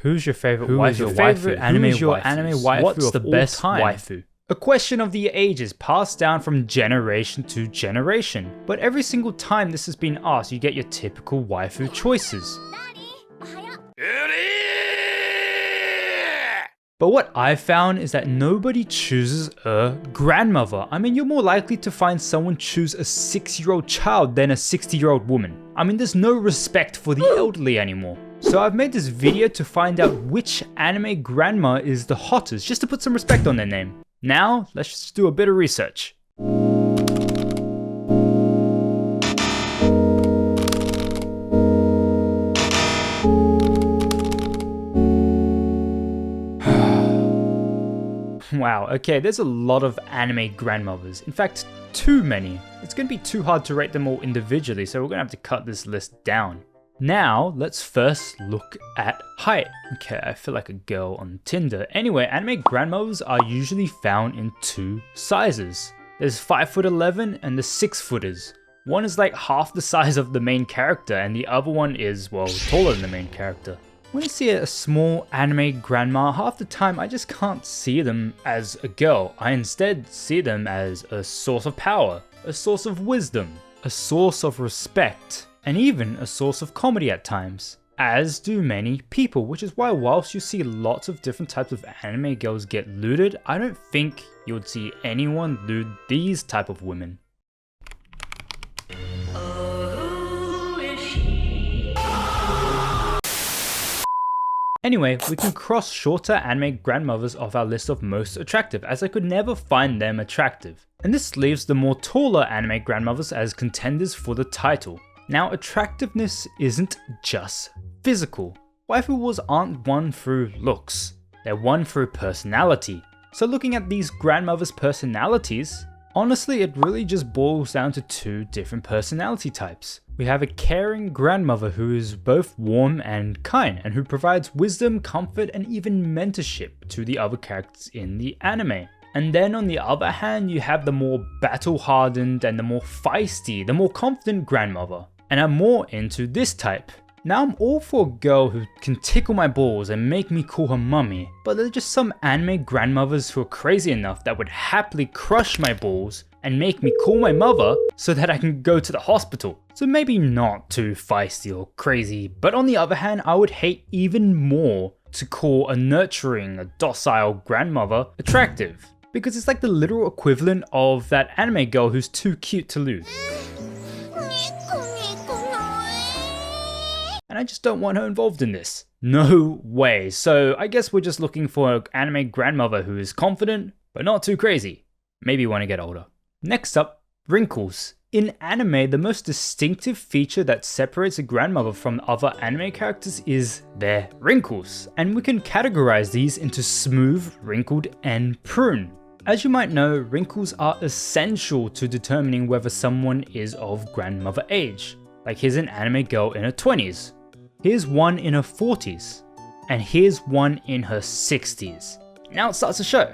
Who's your favorite Who waifu? is your favorite anime Who's your waifus? anime waifu? What's of the all best time? waifu? A question of the ages passed down from generation to generation. But every single time this has been asked, you get your typical waifu choices. But what I've found is that nobody chooses a grandmother. I mean, you're more likely to find someone choose a 6-year-old child than a 60-year-old woman. I mean, there's no respect for the elderly anymore. So I've made this video to find out which anime grandma is the hottest, just to put some respect on their name. Now, let's just do a bit of research. Wow, okay, there's a lot of anime grandmothers. In fact, too many. It's gonna be too hard to rate them all individually, so we're gonna have to cut this list down. Now, let's first look at height. Okay, I feel like a girl on Tinder. Anyway, anime grandmothers are usually found in 2 sizes. There's 5'11" and the 6-footers. One is like half the size of the main character, and the other one is, well, taller than the main character. When I see a small anime grandma, half the time I just can't see them as a girl. I instead see them as a source of power, a source of wisdom, a source of respect, and even a source of comedy at times. As do many people, which is why whilst you see lots of different types of anime girls get looted, I don't think you would see anyone loot these type of women. Anyway, we can cross shorter anime grandmothers off our list of most attractive, as I could never find them attractive. And this leaves the more taller anime grandmothers as contenders for the title. Now, attractiveness isn't just physical. Waifu wars aren't won through looks, they're won through personality. So looking at these grandmothers' personalities, honestly it really just boils down to 2 different personality types. We have a caring grandmother who is both warm and kind, and who provides wisdom, comfort, and even mentorship to the other characters in the anime. And then on the other hand, you have the more battle-hardened and the more feisty, the more confident grandmother. And I'm more into this type. Now I'm all for a girl who can tickle my balls and make me call her mummy, but there are just some anime grandmothers who are crazy enough that would happily crush my balls and make me call my mother so that I can go to the hospital. So maybe not too feisty or crazy, but on the other hand, I would hate even more to call a nurturing, a docile grandmother attractive, because it's like the literal equivalent of that anime girl who's too cute to lose. And I just don't want her involved in this. No way. So I guess we're just looking for an anime grandmother who is confident, but not too crazy. Maybe when I get older. Next up, wrinkles. In anime, the most distinctive feature that separates a grandmother from other anime characters is their wrinkles. And we can categorize these into smooth, wrinkled, and prune. As you might know, wrinkles are essential to determining whether someone is of grandmother age. Like here's an anime girl in her 20s. Here's one in her 40s. And here's one in her 60s. Now it starts to show.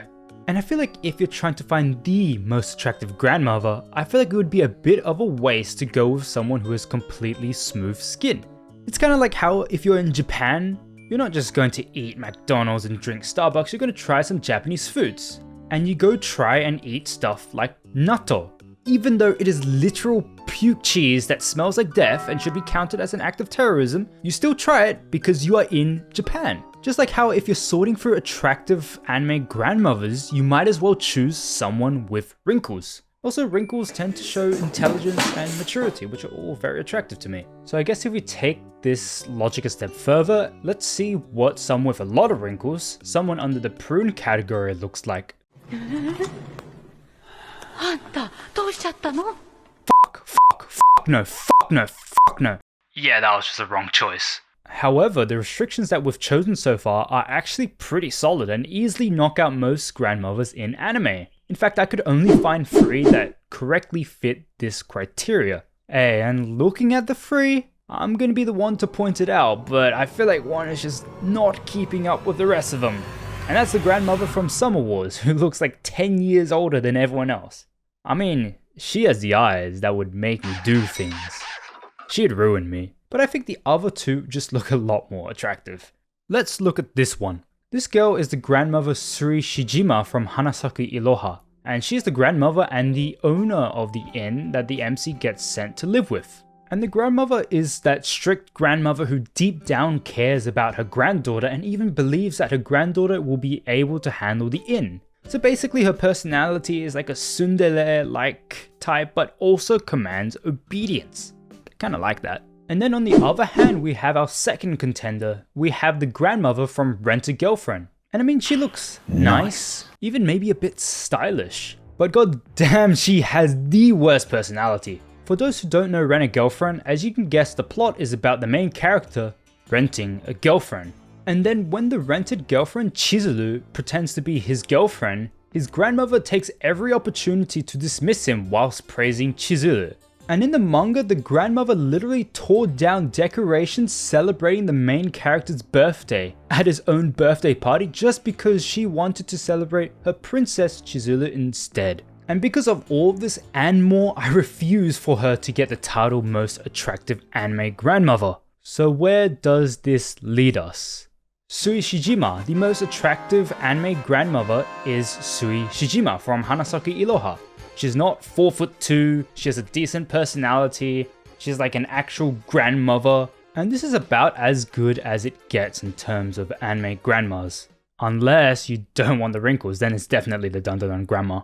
And I feel like if you're trying to find the most attractive grandmother, I feel like it would be a bit of a waste to go with someone who has completely smooth skin. It's kind of like how if you're in Japan, you're not just going to eat McDonald's and drink Starbucks, you're going to try some Japanese foods. And you go try and eat stuff like natto. Even though it is literal puke cheese that smells like death and should be counted as an act of terrorism, you still try it because you are in Japan. Just like how if you're sorting through attractive anime grandmothers, you might as well choose someone with wrinkles. Also, wrinkles tend to show intelligence and maturity, which are all very attractive to me. So I guess if we take this logic a step further, let's see what someone with a lot of wrinkles, someone under the prune category, looks like. Fuck no. Yeah, that was just the wrong choice. However, the restrictions that we've chosen so far are actually pretty solid and easily knock out most grandmothers in anime. In fact, I could only find 3 that correctly fit this criteria. Hey, and looking at the 3, I'm gonna be the one to point it out, but I feel like one is just not keeping up with the rest of them. And that's the grandmother from Summer Wars, who looks like 10 years older than everyone else. I mean, she has the eyes that would make me do things. She'd ruin me. But I think the other 2 just look a lot more attractive. Let's look at this one. This girl is the grandmother Suri Shijima from Hanasaku Iroha, and she is the grandmother and the owner of the inn that the MC gets sent to live with. And the grandmother is that strict grandmother who deep down cares about her granddaughter and even believes that her granddaughter will be able to handle the inn. So basically her personality is like a tsundere-like type, but also commands obedience. Kinda like that. And then on the other hand, we have our second contender. We have the grandmother from Rent a Girlfriend. And I mean, she looks nice, even maybe a bit stylish. But god damn, she has the worst personality. For those who don't know Rent a Girlfriend, as you can guess, the plot is about the main character renting a girlfriend. And then when the rented girlfriend Chizuru pretends to be his girlfriend, his grandmother takes every opportunity to dismiss him whilst praising Chizuru. And in the manga, the grandmother literally tore down decorations celebrating the main character's birthday at his own birthday party just because she wanted to celebrate her princess Chizuru instead. And because of all of this and more, I refuse for her to get the title Most Attractive Anime Grandmother. So where does this lead us? Suri Shijima, the most attractive anime grandmother, is Suri Shijima from Hanasaku Iroha. She's not 4'2", she has a decent personality, she's like an actual grandmother, and this is about as good as it gets in terms of anime grandmas. Unless you don't want the wrinkles, then it's definitely the Dun Dun Dun grandma.